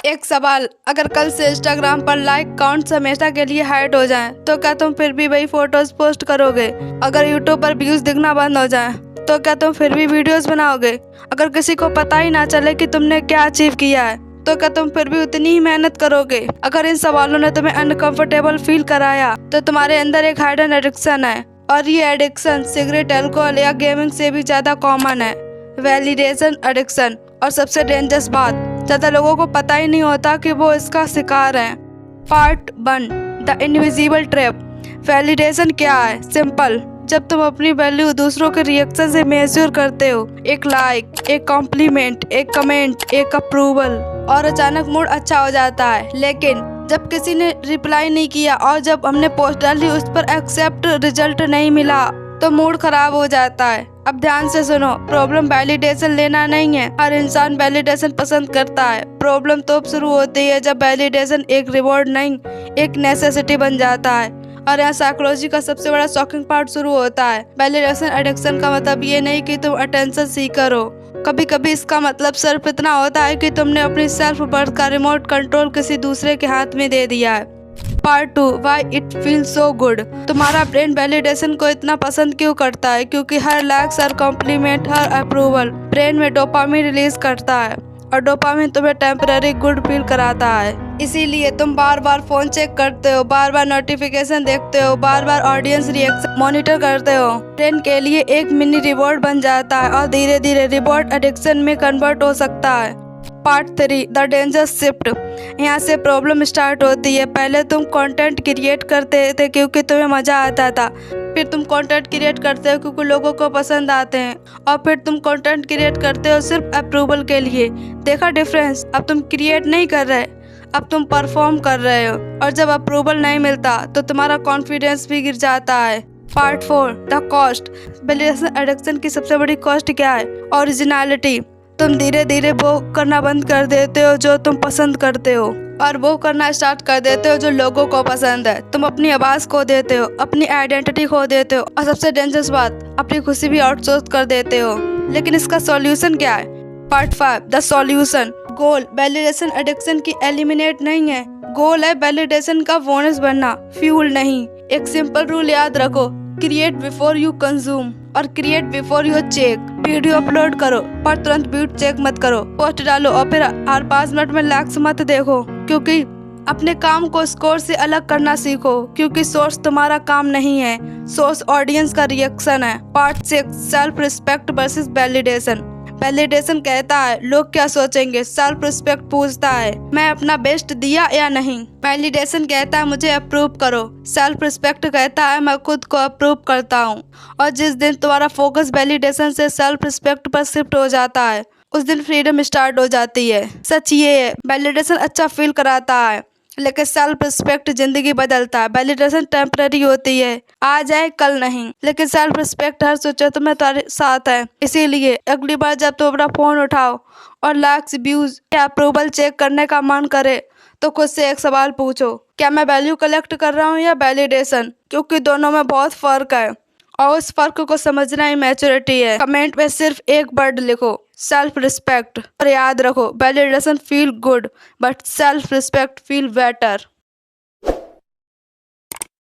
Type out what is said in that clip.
एक सवाल, अगर कल से इंस्टाग्राम पर लाइक काउंट हमेशा के लिए हाइड हो जाएं, तो क्या तुम फिर भी वही फोटोज पोस्ट करोगे? अगर यूट्यूब पर व्यूज दिखना बंद हो जाएं, तो क्या तुम फिर भी वीडियोस बनाओगे? अगर किसी को पता ही ना चले कि तुमने क्या अचीव किया है, तो क्या तुम फिर भी उतनी ही मेहनत करोगे? अगर इन सवालों ने तुम्हें अनकंफर्टेबल फील कराया, तो तुम्हारे अंदर एक हाइडन एडिक्शन है, और ये एडिक्शन सिगरेट, अल्कोहल या गेमिंग से भी ज्यादा कॉमन है, वैलिडेशन एडिक्शन। और सबसे डेंजरस बात, ज्यादा लोगों को पता ही नहीं होता कि वो इसका शिकार हैं। Part 1, the invisible trap. Validation क्या है? सिंपल, जब तुम अपनी वैल्यू दूसरों के रिएक्शन से मेजर करते हो, एक लाइक, एक कॉम्प्लीमेंट, एक कमेंट, एक अप्रूवल, और अचानक मूड अच्छा हो जाता है। लेकिन जब किसी ने रिप्लाई नहीं किया और जब हमने पोस्ट डाली उस पर एक्सेप्ट रिजल्ट नहीं मिला, तो मूड खराब हो जाता है। अब ध्यान से सुनो, प्रॉब्लम वैलिडेशन लेना नहीं है। हर इंसान वैलिडेशन पसंद करता है। प्रॉब्लम तो अब शुरू होती है जब वैलिडेशन एक रिवॉर्ड नहीं, एक नेसेसिटी बन जाता है। और यहाँ साइकोलॉजी का सबसे बड़ा शॉकिंग पार्ट शुरू होता है। वैलिडेशन एडिक्शन का मतलब ये नहीं कि तुम अटेंशन सीकर हो। कभी कभी इसका मतलब सिर्फ इतना होता है कि तुमने अपनी सेल्फ वर्थ का रिमोट कंट्रोल किसी दूसरे के हाथ में दे दिया है। Part 2, why it feels so good. तुम्हारा ब्रेन वैलिडेशन को इतना पसंद क्यों करता है? क्योंकि हर लाइक्स, हर कॉम्प्लीमेंट, हर अप्रूवल ब्रेन में डोपामिन रिलीज करता है, और डोपामिन तुम्हें टेम्पररी गुड फील कराता है। इसीलिए तुम बार बार फोन चेक करते हो, बार बार नोटिफिकेशन देखते हो, बार बार ऑडियंस रिएक्शन मॉनिटर करते हो। ब्रेन के लिए एक मिनी रिवॉर्ड बन जाता है और धीरे धीरे रिवॉर्ड एडिक्शन में कन्वर्ट हो सकता है। Part 3, the danger shift. यहाँ से प्रॉब्लम स्टार्ट होती है। पहले तुम कंटेंट क्रिएट करते थे क्योंकि तुम्हें मजा आता था, फिर तुम कंटेंट क्रिएट करते हो क्योंकि लोगों को पसंद आते हैं, और फिर तुम कंटेंट क्रिएट करते हो सिर्फ अप्रूवल के लिए। देखा डिफरेंस? अब तुम क्रिएट नहीं कर रहे, अब तुम परफॉर्म कर रहे हो, और जब अप्रूवल नहीं मिलता तो तुम्हारा कॉन्फिडेंस भी गिर जाता है। Part 4, the cost. Validation addiction की सबसे बड़ी कॉस्ट क्या है? ओरिजिनलिटी। तुम धीरे धीरे वो करना बंद कर देते हो जो तुम पसंद करते हो, और वो करना स्टार्ट कर देते हो जो लोगों को पसंद है। तुम अपनी आवाज खो देते हो, अपनी आइडेंटिटी खो देते हो, और सबसे डेंजरस बात, अपनी खुशी भी आउटसोर्स कर देते हो। लेकिन इसका सॉल्यूशन क्या है? Part 5, the solution. Goal validation addiction की एलिमिनेट नहीं है, गोल है वैलिडेशन का बोनस बनना, फ्यूल नहीं। एक सिंपल रूल याद रखो, क्रिएट बिफोर यू कंज्यूम और create before you check. Video upload करो पर तुरंत व्यूज चेक मत करो। पोस्ट डालो और फिर हर 5 मिनट में लाइक्स मत देखो, क्योंकि अपने काम को स्कोर से अलग करना सीखो, क्योंकि सोर्स तुम्हारा काम नहीं है, सोर्स ऑडियंस का रिएक्शन है। Part 6, self respect versus validation. Validation कहता है लोग क्या सोचेंगे, सेल्फ रिस्पेक्ट पूछता है मैं अपना बेस्ट दिया या नहीं। वैलिडेशन कहता है मुझे अप्रूव करो, सेल्फ रिस्पेक्ट कहता है मैं खुद को अप्रूव करता हूँ। और जिस दिन तुम्हारा फोकस वैलिडेशन से सेल्फ रिस्पेक्ट पर शिफ्ट हो जाता है, उस दिन फ्रीडम स्टार्ट हो जाती है। सच ये है, वैलिडेशन अच्छा फील कराता है, लेकिन सेल्फ रिस्पेक्ट जिंदगी बदलता है। वैलिडेशन टेम्पररी होती है, आ जाए कल नहीं, लेकिन सेल्फ रिस्पेक्ट हर सिचुएशन में तुम्हारे साथ है। इसीलिए अगली बार जब तुम अपना फोन उठाओ और लाइक्स, व्यूज या अप्रूवल चेक करने का मन करे, तो खुद से एक सवाल पूछो, क्या मैं वैल्यू कलेक्ट कर रहा हूँ या वैलिडेशन? क्योंकि दोनों में बहुत फर्क है, और उस फर्क को समझना ही मैच्योरिटी है। कमेंट में सिर्फ एक वर्ड लिखो, सेल्फ रिस्पेक्ट, और याद रखो validation feel good but self respect feel better.